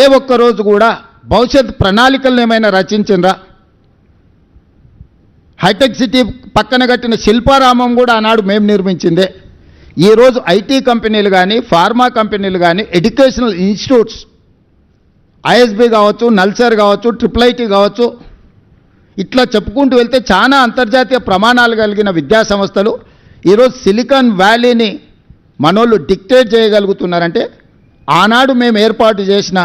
ఏ ఒక్క రోజు కూడా భవిష్యత్ ప్రణాళికలను ఏమైనా రచించిండ్రా? హైటెక్ సిటీ పక్కన కట్టిన శిల్పారామం కూడా ఆనాడు మేము నిర్మించిందే. ఈరోజు ఐటీ కంపెనీలు కానీ, ఫార్మా కంపెనీలు కానీ, ఎడ్యుకేషనల్ ఇన్స్టిట్యూట్స్, ఐఎస్బి కావచ్చు, నల్సార్ కావచ్చు, ట్రిపుల్ ఐటీ కావచ్చు, ఇట్లా చెప్పుకుంటూ వెళ్తే చాలా అంతర్జాతీయ ప్రమాణాలు కలిగిన విద్యా సంస్థలు ఈరోజు సిలికాన్ వ్యాలీని మనోళ్ళు డిక్టేట్ చేయగలుగుతున్నారంటే ఆనాడు మేము ఏర్పాటు చేసిన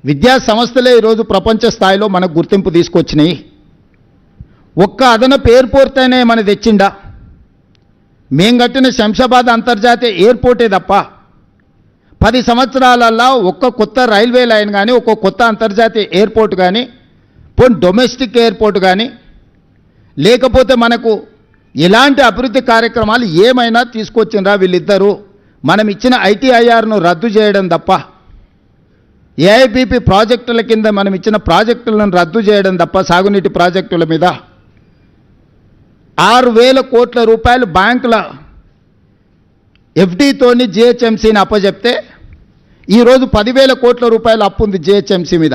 విద్యా సంస్థలే ఈరోజు ప్రపంచ స్థాయిలో మనకు గుర్తింపు తీసుకొచ్చినాయి. ఒక్క అదనపు ఎయిర్పోర్ట్ అయినా మన తెచ్చిండా? మేం కట్టిన శంషాబాద్ అంతర్జాతీయ ఎయిర్పోర్టే తప్ప 10 సంవత్సరాలల్లో ఒక్క కొత్త రైల్వే లైన్ కానీ, ఒక్క కొత్త అంతర్జాతీయ ఎయిర్పోర్ట్ కానీ, పోనీ డొమెస్టిక్ ఎయిర్పోర్ట్ కానీ, లేకపోతే మనకు ఎలాంటి అభివృద్ధి కార్యక్రమాలు ఏమైనా తీసుకొచ్చిండ్రా వీళ్ళిద్దరూ? మనం ఇచ్చిన ఐటీఐఆర్ను రద్దు చేయడం తప్ప, ఏఐబీపీ ప్రాజెక్టుల కింద మనం ఇచ్చిన ప్రాజెక్టులను రద్దు చేయడం తప్ప, సాగునీటి ప్రాజెక్టుల మీద 6,000 కోట్ల రూపాయలు బ్యాంకుల ఎఫ్డీతోని జిహెచ్ఎంసీని అప్పచెప్తే ఈరోజు 10,000 కోట్ల రూపాయలు అప్పు ఉంది జిహెచ్ఎంసీ మీద.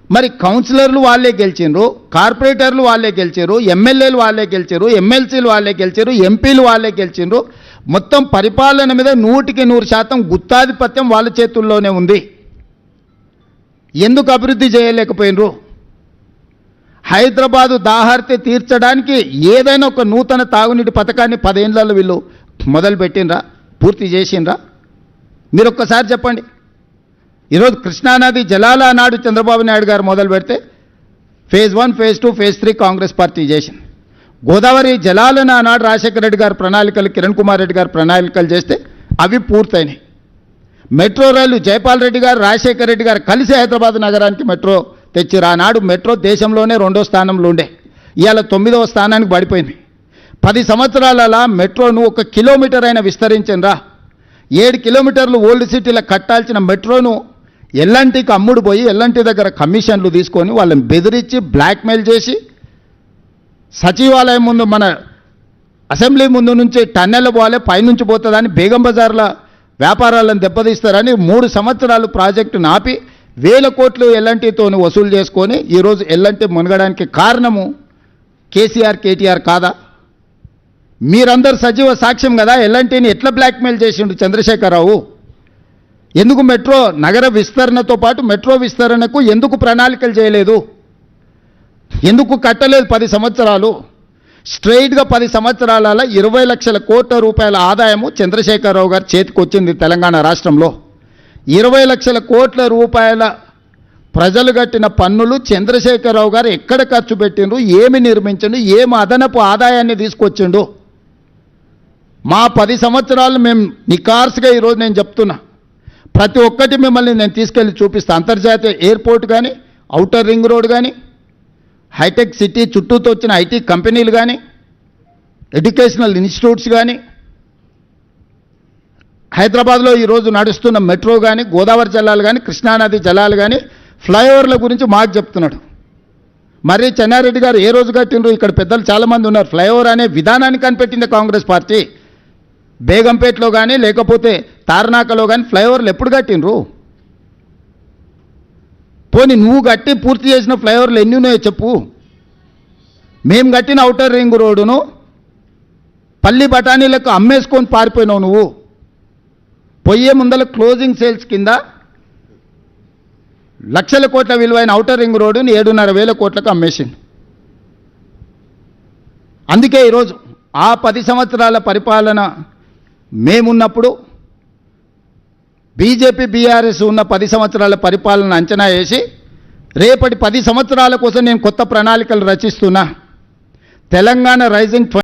మరి కౌన్సిలర్లు వాళ్ళే గెలిచిండ్రు, కార్పొరేటర్లు వాళ్ళే గెలిచారు, ఎమ్మెల్యేలు వాళ్ళే గెలిచారు, ఎమ్మెల్సీలు వాళ్ళే గెలిచారు, ఎంపీలు వాళ్ళే గెలిచిండ్రు. మొత్తం పరిపాలన మీద 100% గుత్తాధిపత్యం వాళ్ళ చేతుల్లోనే ఉంది. ఎందుకు అభివృద్ధి చేయలేకపోయినరు? హైదరాబాదు దాహార్తి తీర్చడానికి ఏదైనా ఒక నూతన తాగునీటి పథకాన్ని 10 ఏళ్లలో వీళ్ళు మొదలుపెట్టినరా? పూర్తి చేసిండ్రా? మీరు ఒక్కసారి చెప్పండి. ఈరోజు కృష్ణానది జలాల నాడు చంద్రబాబు నాయుడు గారు మొదలు పెడితే phase 1, phase 2, phase 3 Congress party చేసింది. గోదావరి జలాలను ఆనాడు రాజశేఖర రెడ్డి గారు ప్రణాళికలు, కిరణ్ కుమార్ రెడ్డి గారు ప్రణాళికలు చేస్తే అవి పూర్తయినాయి. మెట్రో రైలు జైపాల్ రెడ్డి గారు, రాజశేఖర రెడ్డి గారు కలిసి హైదరాబాద్ నగరానికి మెట్రో తెచ్చిరు. ఆనాడు మెట్రో దేశంలోనే 2వ స్థానంలో ఉండే, ఇవాళ 9వ స్థానానికి పడిపోయింది. 10 సంవత్సరాలలో మెట్రోను 1 కిలోమీటర్ అయినా విస్తరించిండ్రా? 7 కిలోమీటర్లు ఓల్డ్ సిటీలో కట్టాల్సిన మెట్రోను ఎల్ఎన్టీకి అమ్ముడు పోయి ఎల్ఎన్టీ దగ్గర కమిషన్లు తీసుకొని వాళ్ళని బెదిరించి బ్లాక్మెయిల్ చేసి సచివాలయం ముందు, మన అసెంబ్లీ ముందు నుంచి టన్నెల్ పోవాలి, పైనుంచి పోతుందని బేగం బజార్ల వ్యాపారాలను దెబ్బతీస్తారని 3 సంవత్సరాలు ప్రాజెక్టును ఆపి 1,000 కోట్లు ఎల్ఎన్టీతో వసూలు చేసుకొని ఈరోజు ఎల్ఎన్టీ మునగడానికి కారణము కేసీఆర్, కేటీఆర్ కాదా? మీరందరూ సజీవ సాక్ష్యం కదా. ఎల్ఎన్టీని ఎట్లా బ్లాక్మెయిల్ చేసిండు చంద్రశేఖరరావు? ఎందుకు మెట్రో నగర విస్తరణతో పాటు మెట్రో విస్తరణకు ఎందుకు ప్రణాళికలు చేయలేదు? ఎందుకు కట్టలేదు? 10 సంవత్సరాలు స్ట్రైట్గా 10 సంవత్సరాలలో 20 లక్షల కోట్ల రూపాయల ఆదాయము చంద్రశేఖరరావు గారి చేతికి వచ్చింది తెలంగాణ రాష్ట్రంలో. 20 లక్షల కోట్ల రూపాయల ప్రజలు కట్టిన పన్నులు చంద్రశేఖరరావు గారు ఎక్కడ ఖర్చు పెట్టిండ్రు, ఏమి నిర్మించిండు, ఏమి అదనపు ఆదాయాన్ని తీసుకొచ్చిండు? మా 10 సంవత్సరాలు మేము నికార్స్గా ఈరోజు నేను చెప్తున్నా, ప్రతి ఒక్కటి మిమ్మల్ని నేను తీసుకెళ్ళి చూపిస్తాను. అంతర్జాతీయ ఎయిర్పోర్ట్ కానీ, ఔటర్ రింగ్ రోడ్ కానీ, హైటెక్ సిటీ చుట్టూతో వచ్చిన ఐటీ కంపెనీలు కానీ, ఎడ్యుకేషనల్ ఇన్స్టిట్యూట్స్ కానీ, హైదరాబాద్లో ఈరోజు నడుస్తున్న మెట్రో కానీ, గోదావరి జలాలు కానీ, కృష్ణానది జలాలు కానీ, ఫ్లైఓవర్ల గురించి మాకు చెప్తున్నాడు. మరి చెన్నారెడ్డి గారు ఏ రోజు కట్టిండ్రు? ఇక్కడ పెద్దలు చాలామంది ఉన్నారు. ఫ్లైఓవర్ అనే విధానాన్ని కనిపెట్టింది కాంగ్రెస్ పార్టీ. బేగంపేటలో కానీ, లేకపోతే తార్నాకలో కానీ ఫ్లైఓవర్లు ఎప్పుడు కట్టిండ్రు? పోనీ నువ్వు కట్టి పూర్తి చేసిన ఫ్లైఓవర్లు ఎన్ని ఉన్నాయో చెప్పు. మేము కట్టిన ఔటర్ రింగ్ రోడ్డును పల్లి బఠానీలకు అమ్మేసుకొని పారిపోయినావు నువ్వు. పొయ్యే ముందల క్లోజింగ్ సేల్స్ కింద లక్షల కోట్ల విలువైన ఔటర్ రింగ్ రోడ్డుని 7,500 కోట్లకు అమ్మేసిండు. అందుకే ఈరోజు ఆ 10 సంవత్సరాల పరిపాలన మేమున్నప్పుడు బీజేపీ, బీఆర్ఎస్ ఉన్న 10 సంవత్సరాల పరిపాలన అంచనా వేసి రేపటి 10 సంవత్సరాల కోసం నేను కొత్త ప్రణాళికలు రచిస్తున్నా. తెలంగాణ రైజింగ్